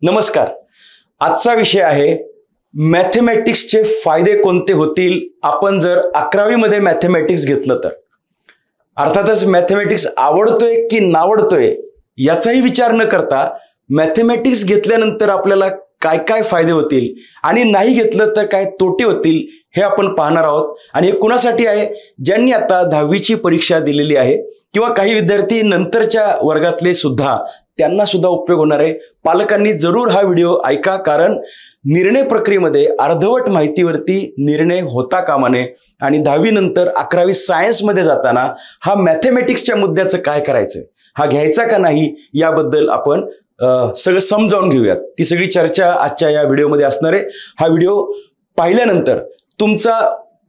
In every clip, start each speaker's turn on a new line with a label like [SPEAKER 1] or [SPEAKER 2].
[SPEAKER 1] नमस्कार. आजचा विषय आहे मॅथमॅटिक्सचे फायदे कोणते होतील आपण जर 11वी मध्ये मॅथमॅटिक्स घेतलं तर. अर्थातच मॅथमॅटिक्स आवडतोय की नावडतोय याचाही विचार न करता मॅथमॅटिक्स घेतल्यानंतर आपल्याला काय काय फायदे होतील आणि नाही घेतलं तर काय तोटे होतील हे आपण पाहणार आहोत. आणि हे कुणासाठी आहे? ज्यांनी आता 10वीची परीक्षा दिलेली आहे किंवा काही विद्यार्थी नंतरच्या वर्गातले सुद्धा, त्यांना सुद्धा उपयोग होणार आहे. पालकांनी जरूर हा व्हिडिओ ऐका, कारण निर्णय प्रक्रियेमध्ये अर्धवट माहितीवरती निर्णय होता कामा नये. आणि 10वी नंतर 11वी सायन्समध्ये जाताना हा मॅथमॅटिक्सच्या मुद्द्याचं काय करायचं, हा घ्यायचा का नाही, याबद्दल आपण सगळं समजावून घेऊयात. ती सगळी चर्चा आजच्या या व्हिडिओमध्ये असणार आहे. हा व्हिडिओ पाहिल्यानंतर तुमचा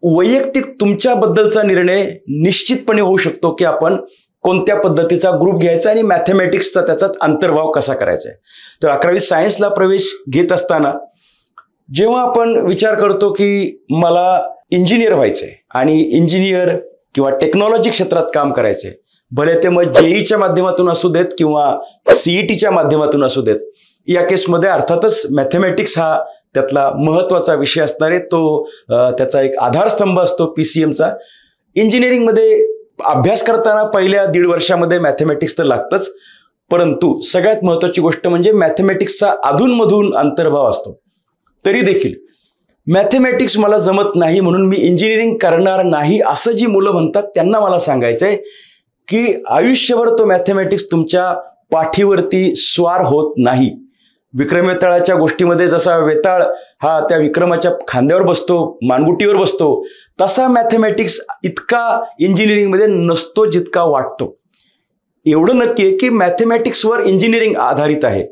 [SPEAKER 1] वैयक्तिक तुमच्याबद्दलचा निर्णय निश्चितपणे होऊ शकतो की आपण कोणत्या पद्धतीचा ग्रुप घ्यायचा आणि मॅथमॅटिक्सचा त्याच्यात अंतर्भाव कसा करायचा आहे. तर 11वी सायन्सला प्रवेश घेत असताना जेव्हा आपण विचार करतो की मला इंजिनियर व्हायचंय आणि इंजिनियर किंवा टेक्नॉलॉजी क्षेत्रात काम करायचंय, भले ते मग जेईच्या माध्यमातून असू देत किंवा सीईटीच्या माध्यमातून असू देत, या केसमध्ये अर्थातच मॅथमॅटिक्स हा त्यातला महत्त्वाचा विषय असणार आहे. तो त्याचा एक आधारस्तंभ असतो पीसीएमचा. इंजिनिअरिंगमध्ये अभ्यास करताना पहिल्या 1.5 वर्षामध्ये मॅथमॅटिक्स तर लागतंच, परंतु सगळ्यात महत्त्वाची गोष्ट म्हणजे मॅथमॅटिक्सचा अधूनमधून अंतर्भाव असतो. तरी देखील मॅथमॅटिक्स मला जमत नाही म्हणून मी इंजिनिअरिंग करणार नाही असं जी मुलं म्हणतात, त्यांना मला सांगायचंय की आयुष्यभर तो मॅथमॅटिक्स तुमच्या पाठीवरती स्वार होत नाही. विक्रम वेताळाच्या गोष्टीमध्ये जसा वेताळ हा त्या विक्रमाच्या खांद्यावर बसतो, मानगुटीवर बसतो, तसा मॅथमॅटिक्स इतका इंजिनिअरिंगमध्ये नसतो जितका वाटतो. एवढं नक्की आहे की मॅथमॅटिक्सवर इंजिनिअरिंग आधारित आहे,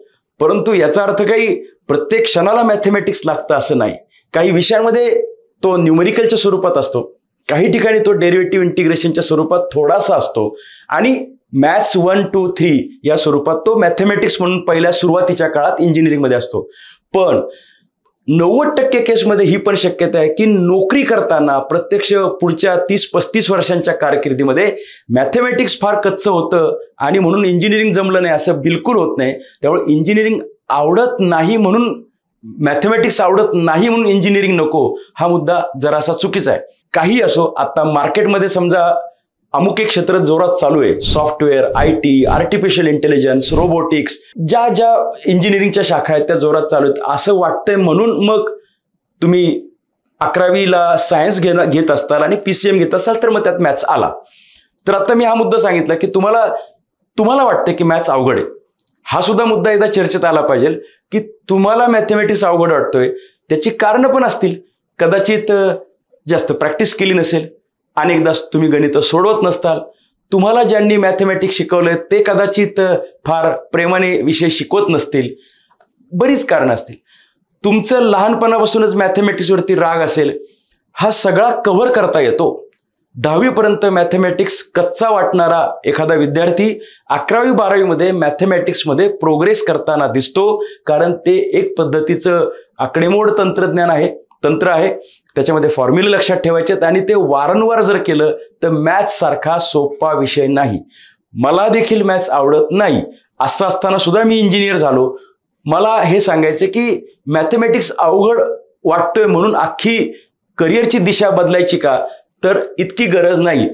[SPEAKER 1] परंतु याचा अर्थ काही प्रत्येक क्षणाला मॅथमॅटिक्स लागतं असं नाही. काही विषयांमध्ये तो न्यूमेरिकलच्या स्वरूपात असतो, काही ठिकाणी तो डेरिव्हेटिव्ह इंटिग्रेशनच्या स्वरूपात थोडासा असतो आणि मॅथ्स 1, 2, 3 या स्वरूपात तो मॅथमॅटिक्स म्हणून पहिल्या सुरुवातीच्या काळात इंजिनिअरिंगमध्ये असतो. पण 90% केसमध्ये ही पण शक्यता आहे की नोकरी करताना प्रत्यक्ष पुढच्या 30-35 वर्षांच्या कारकिर्दीमध्ये मॅथमॅटिक्स फार कच्चं होतं आणि म्हणून इंजिनिअरिंग जमलं नाही असं बिलकुल होत नाही. त्यामुळे इंजिनिअरिंग आवडत नाही म्हणून मॅथमॅटिक्स आवडत नाही म्हणून इंजिनिअरिंग नको, हा मुद्दा जरासा चुकीचा आहे. काही असो, आता मार्केटमध्ये समजा अमुक एक क्षेत्र जोरात चालू आहे, software, IT, artificial intelligence, robotics, ज्या ज्या इंजिनिअरिंगच्या शाखा आहेत त्या जोरात चालू आहेत असं वाटतंय, म्हणून मग तुम्ही 11वीला सायन्स घेत असताल आणि PCM घेत असाल तर मग त्यात मॅथ्स आला. तर आता मी हा मुद्दा सांगितला की तुम्हाला वाटतं की मॅथ्स अवघड आहे. हा सुद्धा मुद्दा एकदा चर्चेत आला पाहिजे की तुम्हाला मॅथमॅटिक्स अवघड वाटतोय, त्याची कारणं पण असतील. कदाचित जास्त प्रॅक्टिस केली नसेल, अनेकदा तुम्ही गणित सोडवत नसताल, तुम्हाला ज्यांनी मॅथमॅटिक्स शिकवलंय ते कदाचित फार प्रेमाने विषय शिकवत नसतील, बरीच कारणं असतील. तुमचं लहानपणापासूनच मॅथमॅटिक्सवरती राग असेल, हा सगळा कव्हर करता येतो. 10वी पर्यंत मॅथमॅटिक्स कच्चा वाटणारा एखादा विद्यार्थी 11वी-12वी मध्ये मॅथमॅटिक्समध्ये प्रोग्रेस करताना दिसतो, कारण ते एक पद्धतीचं आकडेमोड तंत्र आहे. त्याच्यामध्ये फॉर्म्युले लक्षात ठेवायचे आहेत आणि ते वारंवार जर केलं तर मॅथ्स सारखा सोपा विषय नाही. मला देखील मॅथ्स आवडत नाही, असं असताना सुद्धा मी इंजिनियर झालो. मला हे सांगायचं की मॅथमॅटिक्स अवघड वाटतोय म्हणून अख्खी करिअरची दिशा बदलायची का, तर इतकी गरज नाही.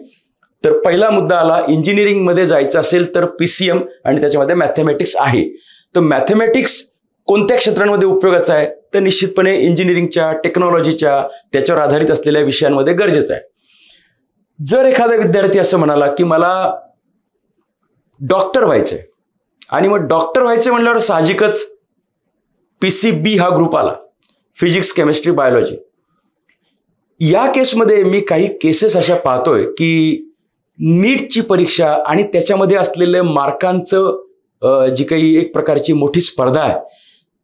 [SPEAKER 1] तर पहिला मुद्दा आला, इंजिनिअरिंगमध्ये जायचं असेल तर PCM आणि त्याच्यामध्ये मॅथमॅटिक्स आहे. तर मॅथमॅटिक्स कोणत्या क्षेत्रांमध्ये उपयोगाचं आहे, तर निश्चितपणे इंजिनिअरिंगच्या, टेक्नॉलॉजीच्या, त्याच्यावर आधारित असलेल्या विषयांमध्ये गरजेचं आहे. जर एखादा विद्यार्थी असं म्हणाला की मला डॉक्टर व्हायचंय आणि मग डॉक्टर व्हायचं म्हणल्यावर साहजिकच PCB हा ग्रुप आला, फिजिक्स, केमिस्ट्री, बायोलॉजी. या केसमध्ये मी काही केसेस अशा पाहतोय की नीटची परीक्षा आणि त्याच्यामध्ये असलेल्या मार्कांचं जी काही एक प्रकारची मोठी स्पर्धा आहे,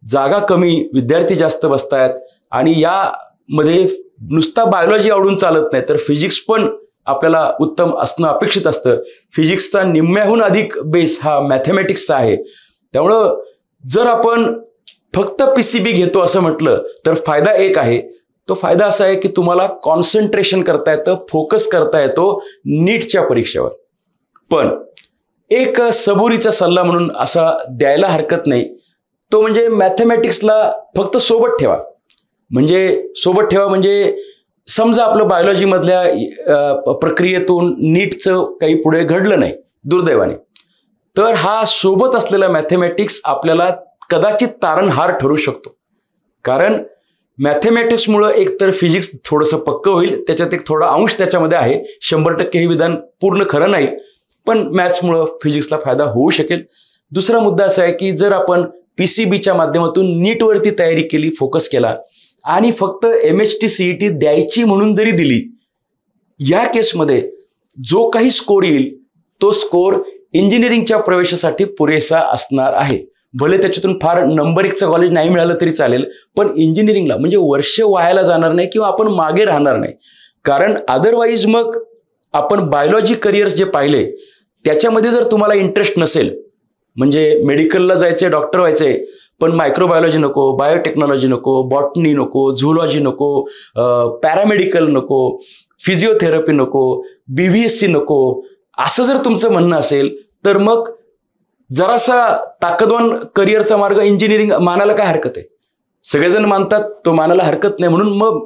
[SPEAKER 1] जागा कमी, विद्यार्थी जास्त बसतायत आणि यामध्ये नुसता बायोलॉजी आवडून चालत नाही, तर फिजिक्स पण आपल्याला उत्तम असणं अपेक्षित असतं. फिजिक्सचा निम्म्याहून अधिक बेस हा मॅथमॅटिक्सचा आहे. त्यामुळं जर आपण फक्त PCB घेतो असं म्हटलं तर फायदा एक आहे, तो फायदा असा आहे की तुम्हाला कॉन्सन्ट्रेशन करता येतं, फोकस करता येतो नीटच्या परीक्षेवर. पण एक सबुरीचा सल्ला म्हणून असा द्यायला हरकत नाही तो म्हणजे मॅथमॅटिक्सला फक्त सोबत ठेवा. म्हणजे समजा आपलं बायोलॉजीमधल्या प्रक्रियेतून नीटचं काही पुढे घडलं नाही दुर्दैवाने, तर हा सोबत असलेला मॅथमॅटिक्स आपल्याला कदाचित तारणहार ठरू शकतो. कारण मॅथमॅटिक्समुळं एकतर फिजिक्स थोडंसं पक्कं होईल, त्याच्यात एक थोडा अंश त्याच्यामध्ये आहे. 100% हे विधान पूर्ण खरं नाही, पण मॅथ्समुळं फिजिक्सला फायदा होऊ शकेल. दुसरा मुद्दा असा आहे की जर आपण PCBच्या माध्यमातून नीटवरती तयारी केली, फोकस केला आणि फक्त MHT CET द्यायची म्हणून जरी दिली, या केसमध्ये जो काही स्कोर येईल तो स्कोर इंजिनिअरिंगच्या प्रवेशासाठी पुरेसा असणार आहे. भले त्याच्यातून फार नंबर 1चं कॉलेज नाही मिळालं तरी चालेल, पण इंजिनिअरिंगला म्हणजे वर्ष वायाला जाणार नाही किंवा आपण मागे राहणार नाही. कारण अदरवाईज मग आपण बायोलॉजी करिअर्स जे पाहिले त्याच्यामध्ये जर तुम्हाला इंटरेस्ट नसेल, म्हणजे मेडिकलला जायचंय, डॉक्टर व्हायचंय, पण मायक्रोबायोलॉजी नको, बायोटेक्नॉलॉजी नको, बॉटनी नको, झुलॉजी नको, पॅरामेडिकल नको, फिजिओथेरपी नको, BVSC नको, असं जर तुमचं म्हणणं असेल तर मग जरासा ताकदवान करिअरचा मार्ग इंजिनिअरिंग मानायला काय हरकत आहे. सगळेजण मानतात, तो मानायला हरकत नाही. म्हणून मग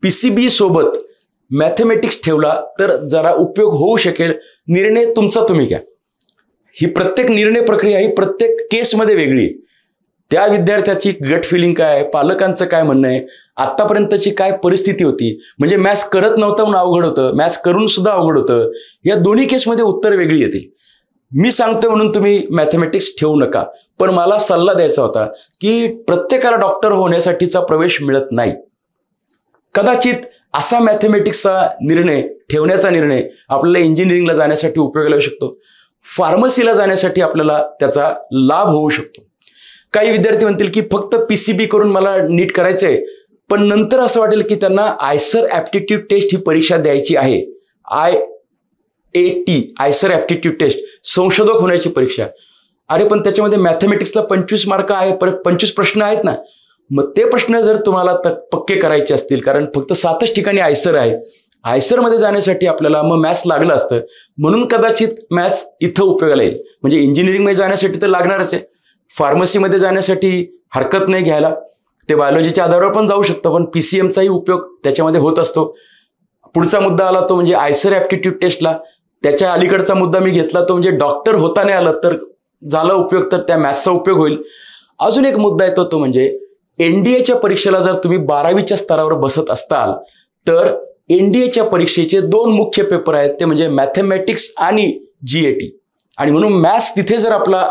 [SPEAKER 1] PCB सोबत मॅथमॅटिक्स ठेवला तर जरा उपयोग होऊ शकेल. निर्णय तुमचा तुम्ही घ्या. ही प्रत्येक निर्णय प्रक्रिया ही प्रत्येक केसमध्ये वेगळी आहे. त्या विद्यार्थ्याची गट फिलिंग काय आहे, पालकांचं काय म्हणणं आहे, आतापर्यंतची काय परिस्थिती होती, म्हणजे मॅथ्स करत नव्हतं म्हणून अवघड होतं, मॅथ्स करून सुद्धा अवघड होतं, या दोन्ही केसमध्ये उत्तर वेगळी येतील. मी सांगतो म्हणून तुम्ही मॅथमॅटिक्स ठेवू नका, पण मला सल्ला द्यायचा होता की प्रत्येकाला डॉक्टर होण्यासाठीचा प्रवेश मिळत नाही. कदाचित असा मॅथमॅटिक्सचा निर्णय ठेवण्याचा निर्णय आपल्याला इंजिनिअरिंगला जाण्यासाठी उपयोगाला येऊ शकतो, फार्मसीला जाण्यासाठी आपल्याला त्याचा लाभ होऊ शकतो. काही विद्यार्थी म्हणतील की फक्त PCB करून मला नीट करायचंय, पण नंतर असं वाटेल की त्यांना आयसर ॲप्टिट्यूड टेस्ट ही परीक्षा द्यायची आहे. IAT आयसर ॲप्टिट्यूड टेस्ट, संशोधक होण्याची परीक्षा. अरे पण त्याच्यामध्ये मॅथमॅटिक्सला 25 मार्क आहे, 25 प्रश्न आहेत ना. मग ते प्रश्न जर तुम्हाला पक्के करायचे असतील, कारण फक्त 7च ठिकाणी आयसर आहे, आयसरमध्ये जाण्यासाठी आपल्याला मग मॅथ्स लागलं असतं, म्हणून कदाचित मॅथ्स इथं उपयोगाला येईल. म्हणजे इंजिनिअरिंगमध्ये जाण्यासाठी तर लागणारच आहे, फार्मसीमध्ये जाण्यासाठी हरकत नाही घ्यायला, ते बायोलॉजीच्या आधारावर पण जाऊ शकतं, पण PCMचाही उपयोग त्याच्यामध्ये होत असतो. पुढचा मुद्दा आला तो म्हणजे आयसर ॲप्टिट्यूड टेस्टला. त्याच्या अलीकडचा मुद्दा मी घेतला तो म्हणजे डॉक्टर होता नाही आलं तर झाला उपयोग, तर त्या मॅथ्सचा उपयोग होईल. अजून एक मुद्दा येतो तो म्हणजे NDAच्या परीक्षेला जर तुम्ही 12वीच्या स्तरावर बसत असताल तर NDAच्या परीक्षेचे 2 मुख्य पेपर आहेत, ते म्हणजे मॅथमॅटिक्स आणि GAT. आणि म्हणून मॅथ्स तिथे जर आपला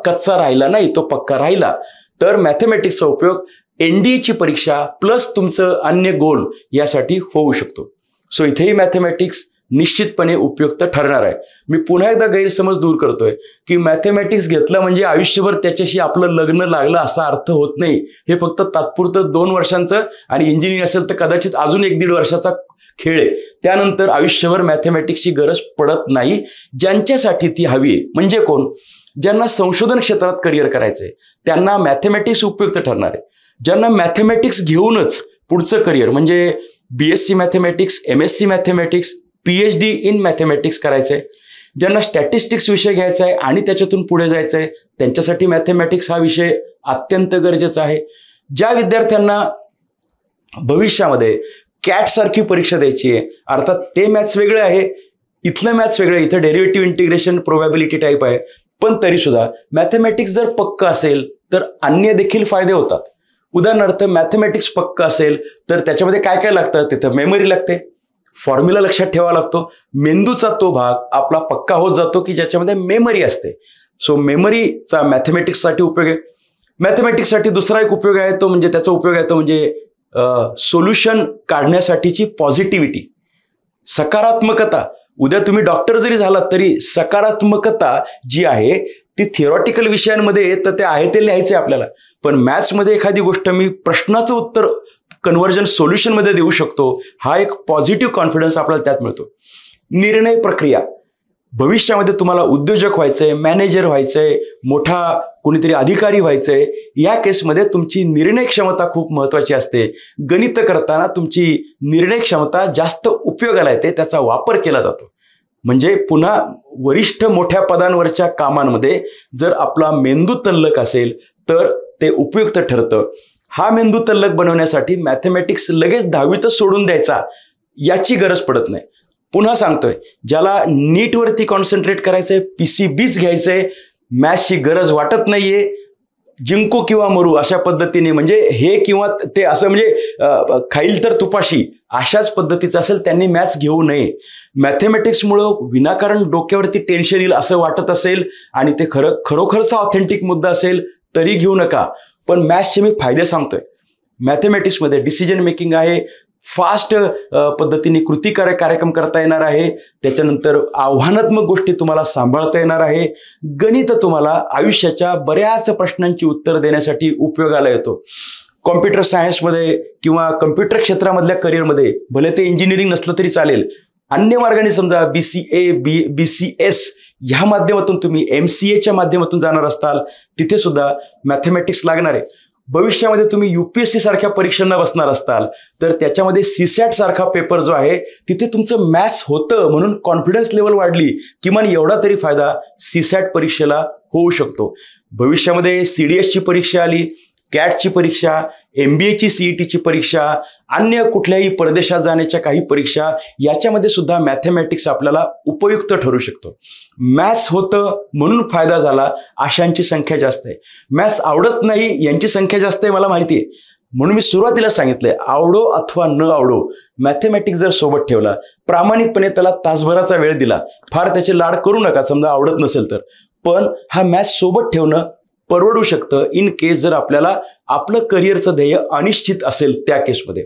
[SPEAKER 1] कच्चा राहिला नाही, तो पक्का राहिला, तर मॅथमॅटिक्सचा उपयोग NDAची परीक्षा प्लस तुमचं अन्य गोल यासाठी होऊ शकतो. सो इथेही मॅथमॅटिक्स निश्चितपणे उपयुक्त ठरणार आहे. मी पुन्हा एकदा गैरसमज दूर करतोय की मॅथमॅटिक्स घेतलं म्हणजे आयुष्यभर त्याच्याशी आपलं लग्न लागलं असा अर्थ होत नाही. हे फक्त तात्पुरतं 2 वर्षांचं, आणि इंजिनिअरिंग असेल तर कदाचित अजून 1-1.5 वर्षाचा खेळ आहे. त्यानंतर आयुष्यभर मॅथमॅटिक्सची गरज पडत नाही. ज्यांच्यासाठी ती हवी आहे म्हणजे कोण? ज्यांना संशोधन क्षेत्रात करिअर करायचंय त्यांना मॅथमॅटिक्स उपयुक्त ठरणार आहे. ज्यांना मॅथमॅटिक्स घेऊनच पुढचं करिअर म्हणजे BSc mathematics, MSc mathematics, PhD in mathematics करायचंय, ज्यांना स्टॅटिस्टिक्स विषय घ्यायचा आहे आणि त्याच्यातून पुढे जायचं आहे, त्यांच्यासाठी मॅथमॅटिक्स हा विषय अत्यंत गरजेचा आहे. ज्या विद्यार्थ्यांना भविष्यामध्ये CAT सारखी परीक्षा द्यायची आहे, अर्थात ते मॅथ्स वेगळं आहे, इथलं मॅथ्स वेगळं आहे, इथं डेरिव्हेटिव्ह इंटिग्रेशन प्रोबॅबिलिटी टाईप आहे, पण तरीसुद्धा मॅथमॅटिक्स जर पक्क असेल तर अन्य देखील फायदे होतात. उदाहरणार्थ मॅथमॅटिक्स पक्क असेल तर त्याच्यामध्ये काय काय लागतं, तिथं मेमरी लागते, फॉर्म्युला लक्षात ठेवावा लागतो, मेंदूचा तो भाग आपला पक्का होत जातो की ज्याच्यामध्ये मेमरी असते. सो मेमरीचा मॅथमॅटिक्ससाठी उपयोग आहे. मॅथमॅटिक्ससाठी दुसरा एक उपयोग आहे तो म्हणजे त्याचा उपयोग आहे तो म्हणजे सोल्युशन काढण्यासाठीची पॉझिटिव्हिटी, सकारात्मकता. उद्या तुम्ही डॉक्टर जरी झालात तरी सकारात्मकता जी आहे ती थिअरॉटिकल विषयांमध्ये तर ते आहे ते लिहायचं आहे आपल्याला, पण मॅथ्समध्ये एखादी गोष्ट मी प्रश्नाचं उत्तर कन्व्हर्जन सोल्युशनमध्ये देऊ शकतो, हा एक पॉझिटिव्ह कॉन्फिडन्स आपल्याला त्यात मिळतो. निर्णय प्रक्रिया, भविष्यामध्ये तुम्हाला उद्योजक व्हायचंय, मॅनेजर व्हायचंय, मोठा कोणीतरी अधिकारी व्हायचंय, या केसमध्ये तुमची निर्णय क्षमता खूप महत्त्वाची असते. गणित करताना तुमची निर्णय क्षमता जास्त उपयोगाला येते, त्याचा वापर केला जातो. म्हणजे पुन्हा वरिष्ठ मोठ्या पदांवरच्या कामांमध्ये जर आपला मेंदू तल्लक असेल तर ते उपयुक्त ठरतं. हा मेंदू तल्लख बनवण्यासाठी मॅथमॅटिक्स लगेच 10वीतच सोडून द्यायचा याची गरज पडत नाही. पुन्हा सांगतोय, ज्याला नीटवरती कॉन्सन्ट्रेट करायचंय, PCBच घ्यायचंय, मॅथ्सची गरज वाटत नाहीये, जिंको किंवा मरू अशा पद्धतीने, म्हणजे हे किंवा ते असं, म्हणजे खाईल तर तुपाशी अशाच पद्धतीचं असेल त्यांनी मॅथ्स घेऊ नये. मॅथमॅटिक्समुळं विनाकारण डोक्यावरती टेन्शन येईल असं वाटत असेल आणि ते खरोखरचा ऑथेंटिक मुद्दा असेल तरी घेऊ नका. पण मॅथ्सचे मी फायदे सांगतोय. मॅथमॅटिक्समध्ये डिसिजन मेकिंग आहे, फास्ट पद्धतीने कार्यक्रम करता येणार आहे, त्याच्यानंतर आव्हानात्मक गोष्टी तुम्हाला सांभाळता येणार आहे, गणित तुम्हाला आयुष्याच्या बऱ्याच प्रश्नांची उत्तर देण्यासाठी उपयोगाला येतो. कॉम्प्युटर सायन्समध्ये किंवा कम्प्युटर क्षेत्रामधल्या करिअरमध्ये भले ते इंजिनिअरिंग नसलं तरी चालेल, अन्य मार्गाने समजा BCA BCS ह्या माध्यमातून तुम्ही MCAच्या माध्यमातून जाणार असताल, तिथे सुद्धा मॅथमॅटिक्स लागणार आहे. भविष्यामध्ये तुम्ही UPSC सारख्या परीक्षांना बसणार असताल तर त्याच्यामध्ये CSAT सारखा पेपर जो आहे तिथे तुमचं मॅथ्स होतं म्हणून कॉन्फिडन्स लेवल वाढली, किमान एवढा तरी फायदा CSAT परीक्षेला होऊ शकतो. भविष्यामध्ये CDSची परीक्षा आली, CATची परीक्षा, MBAची CETची परीक्षा, अन्य कुठल्याही परदेशात जाण्याच्या काही परीक्षा, याच्यामध्ये सुद्धा मॅथमॅटिक्स आपल्याला उपयुक्त ठरू शकतो. मॅथ्स होतं म्हणून फायदा झाला अशांची संख्या जास्त आहे. मॅथ्स आवडत नाही यांची संख्या जास्त आहे मला माहिती आहे. म्हणून मी सुरुवातीला सांगितलंय, आवडो अथवा न आवडो, मॅथमॅटिक्स जर सोबत ठेवला, प्रामाणिकपणे त्याला तासभराचा वेळ दिला, फार त्याचे लाड करू नका समजा आवडत नसेल तर, पण हा मॅथ्स सोबत ठेवणं परवडू शकतं इन केस जर आपल्याला आपलं करिअरचं ध्येय अनिश्चित असेल. त्या केसमध्ये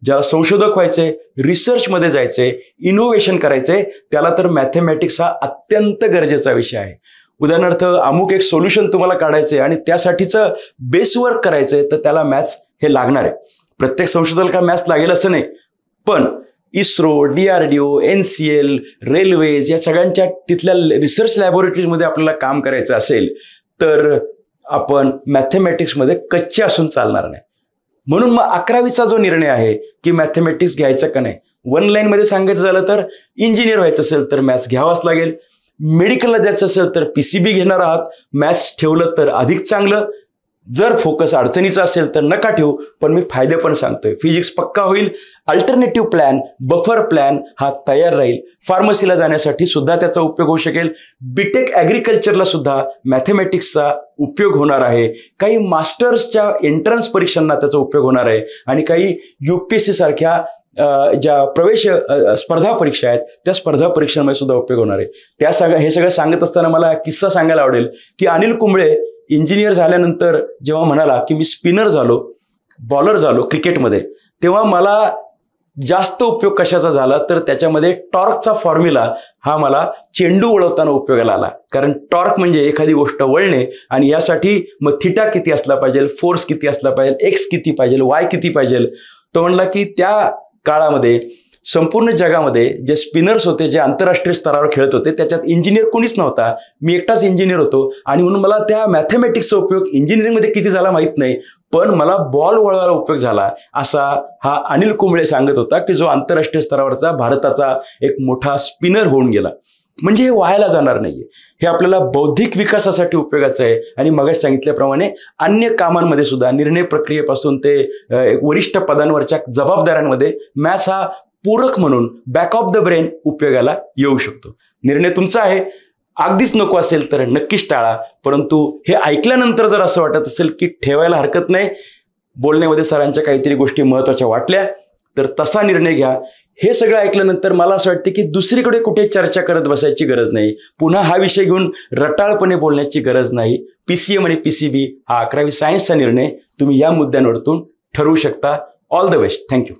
[SPEAKER 1] ज्याला संशोधक व्हायचंय, रिसर्चमध्ये जायचंय, इनोव्हेशन करायचंय, त्याला तर मॅथमॅटिक्स हा अत्यंत गरजेचा विषय आहे. उदाहरणार्थ अमुक एक सोल्युशन तुम्हाला काढायचंय आणि त्यासाठीचं बेस वर्क करायचंय तर त्याला मॅथ्स हे लागणार आहे. प्रत्येक संशोधकाला मॅथ्स लागेल असं नाही, पण इस्रो, DRDO, NCL, रेल्वेज या सगळ्यांच्या तिथल्या रिसर्च लॅबोरेटरीजमध्ये आपल्याला काम करायचं असेल तर आपण मॅथमॅटिक्समध्ये कच्चे असून चालणार नाही. म्हणून मग 11वीचा जो निर्णय आहे की मॅथमॅटिक्स घ्यायचं का नाही, वन लाईनमध्ये सांगायचं झालं तर इंजिनियर व्हायचं असेल तर मॅथ्स घ्यावाच लागेल, मेडिकलला जायचं असेल तर PCB घेणार आहात, मॅथ्स ठेवलं तर अधिक चांगलं, जर फोकस अडचणीचा असेल तर नका ठेवू. पण मी फायदे पण सांगतोय, फिजिक्स पक्का होईल, अल्टरनेटिव्ह प्लॅन, बफर प्लॅन हा तयार राहील, फार्मसीला जाण्यासाठी सुद्धा त्याचा उपयोग होऊ शकेल, BTech ॲग्रिकल्चरला सुद्धा मॅथमॅटिक्सचा उपयोग होणार आहे, काही मास्टर्सच्या एंट्रन्स परीक्षांना त्याचा उपयोग होणार आहे आणि काही UPSC सारख्या ज्या प्रवेश स्पर्धा परीक्षा आहेत त्या स्पर्धा परीक्षांमध्ये सुद्धा उपयोग होणार आहे. हे सगळं सांगत असताना मला किस्सा सांगायला आवडेल की अनिल कुंबळे इंजिनियर झाल्यानंतर जेव्हा म्हणाला की मी स्पिनर झालो, बॉलर झालो क्रिकेटमध्ये, तेव्हा मला जास्त उपयोग कशाचा झाला तर त्याच्यामध्ये टॉर्कचा फॉर्म्युला हा मला चेंडू वळवताना उपयोगाला आला. कारण टॉर्क म्हणजे एखादी गोष्ट वळणे आणि यासाठी मग थिटा किती असला पाहिजे, फोर्स किती असला पाहिजे, एक्स किती पाहिजे, वाय किती पाहिजे. तो म्हणला की त्या काळामध्ये संपूर्ण जगामध्ये जे स्पिनर्स होते, जे आंतरराष्ट्रीय स्तरावर खेळत होते, त्याच्यात इंजिनियर कोणीच नव्हता, मी एकटाच इंजिनियर होतो आणि म्हणून मला त्या मॅथमॅटिक्सचा उपयोग इंजिनिअरिंगमध्ये किती झाला माहीत नाही, पण मला बॉल वळवायला उपयोग झाला, असा हा अनिल कुंबळे सांगत होता की जो आंतरराष्ट्रीय स्तरावरचा भारताचा एक मोठा स्पिनर होऊन गेला. म्हणजे हे व्हायला जाणार नाहीये, हे आपल्याला बौद्धिक विकासासाठी उपयोगाचं आहे आणि मगाच सांगितल्याप्रमाणे अन्य कामांमध्ये सुद्धा, निर्णय प्रक्रियेपासून ते वरिष्ठ पदांवरच्या जबाबदाऱ्यांमध्ये मॅथ्स हा पूरक म्हणून बॅक ऑफ द ब्रेन उपयोगाला येऊ शकतो. निर्णय तुमचा आहे, अगदीच नको असेल तर नक्कीच टाळा, परंतु हे ऐकल्यानंतर जर असं वाटत असेल की ठेवायला हरकत नाही, बोलण्यामध्ये सरांच्या काहीतरी गोष्टी महत्त्वाच्या वाटल्या तर तसा निर्णय घ्या. हे सगळं ऐकल्यानंतर मला असं वाटतं की दुसरीकडे कुठे चर्चा करत बसायची गरज नाही, पुन्हा हा विषय घेऊन रटाळपणे बोलण्याची गरज नाही. PCM आणि PCB हा 11वी सायन्सचा निर्णय तुम्ही या मुद्द्यांवरतून ठरवू शकता. All the best. थँक्यू.